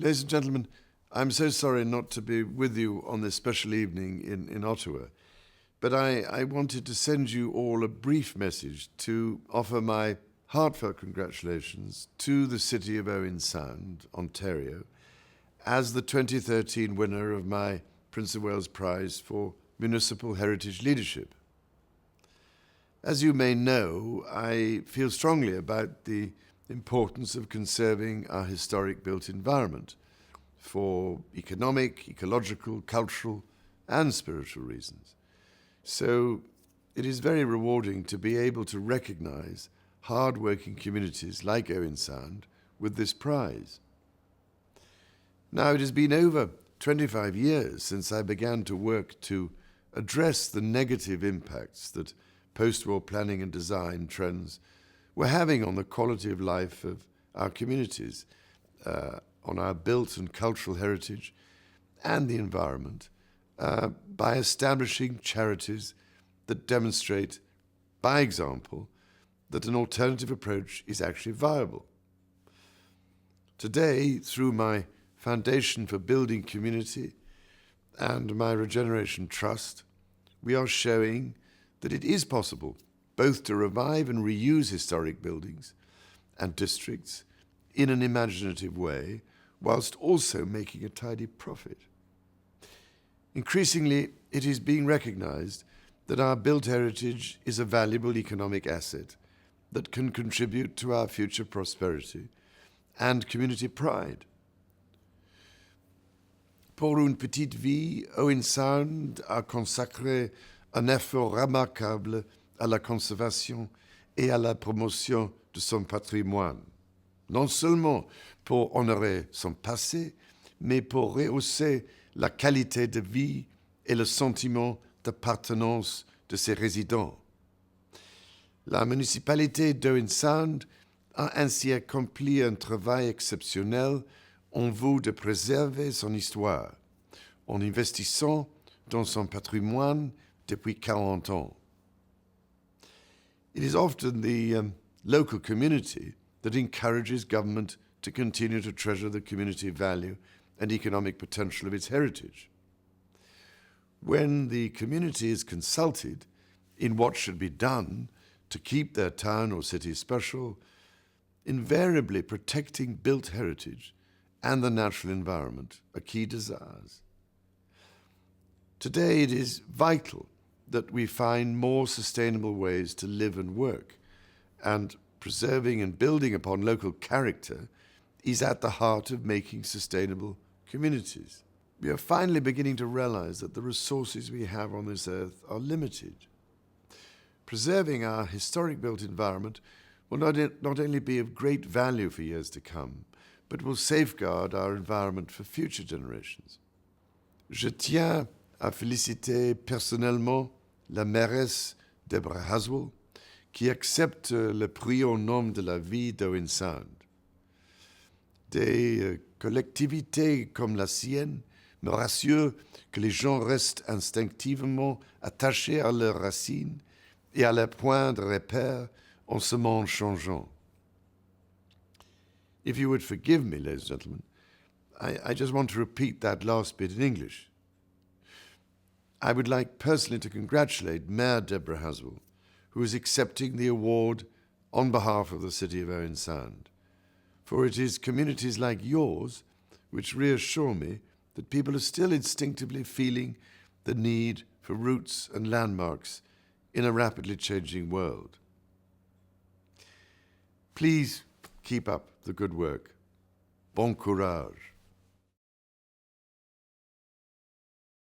Ladies and gentlemen, I'm so sorry not to be with you on this special evening in Ottawa, but I wanted to send you all a brief message to offer my heartfelt congratulations to the City of Owen Sound, Ontario, as the 2013 winner of my Prince of Wales Prize for Municipal Heritage Leadership. As you may know, I feel strongly about the importance of conserving our historic built environment for economic, ecological, cultural, and spiritual reasons. So it is very rewarding to be able to recognize hard-working communities like Owen Sound with this prize. Now, it has been over 25 years since I began to work to address the negative impacts that post-war planning and design trends were having on the quality of life of our communities, on our built and cultural heritage and the environment, by establishing charities that demonstrate, by example, that an alternative approach is actually viable. Today, through my Foundation for Building Community and my Regeneration Trust, we are showing that it is possible both to revive and reuse historic buildings and districts in an imaginative way, whilst also making a tidy profit. Increasingly, it is being recognized that our built heritage is a valuable economic asset that can contribute to our future prosperity and community pride. Pour une petite vie, Owen Sound a consacré un effort remarquable à la conservation et à la promotion de son patrimoine, non seulement pour honorer son passé, mais pour rehausser la qualité de vie et le sentiment d'appartenance de ses résidents. La municipalité d'Owen Sound a ainsi accompli un travail exceptionnel en vue de préserver son histoire, en investissant dans son patrimoine depuis 40 ans. It is often the local community that encourages government to continue to treasure the community value and economic potential of its heritage. When the community is consulted in what should be done to keep their town or city special, invariably protecting built heritage and the natural environment are key desires. Today, it is vital that we find more sustainable ways to live and work, and preserving and building upon local character is at the heart of making sustainable communities. We are finally beginning to realize that the resources we have on this earth are limited. Preserving our historic built environment will not only be of great value for years to come, but will safeguard our environment for future generations. Je tiens à féliciter personnellement la mairesse Deborah Haswell, qui accepte le prix au nom de la vie d'Owen Sound. Des collectivités comme la sienne me rassurent que les gens restent instinctivement attachés à leurs racines et à leurs points de repère en ce monde changeant. If you would forgive me, ladies and gentlemen, I just want to repeat that last bit in English. I would like personally to congratulate Mayor Deborah Haswell, who is accepting the award on behalf of the City of Owen Sound. For it is communities like yours which reassure me that people are still instinctively feeling the need for roots and landmarks in a rapidly changing world. Please keep up the good work. Bon courage.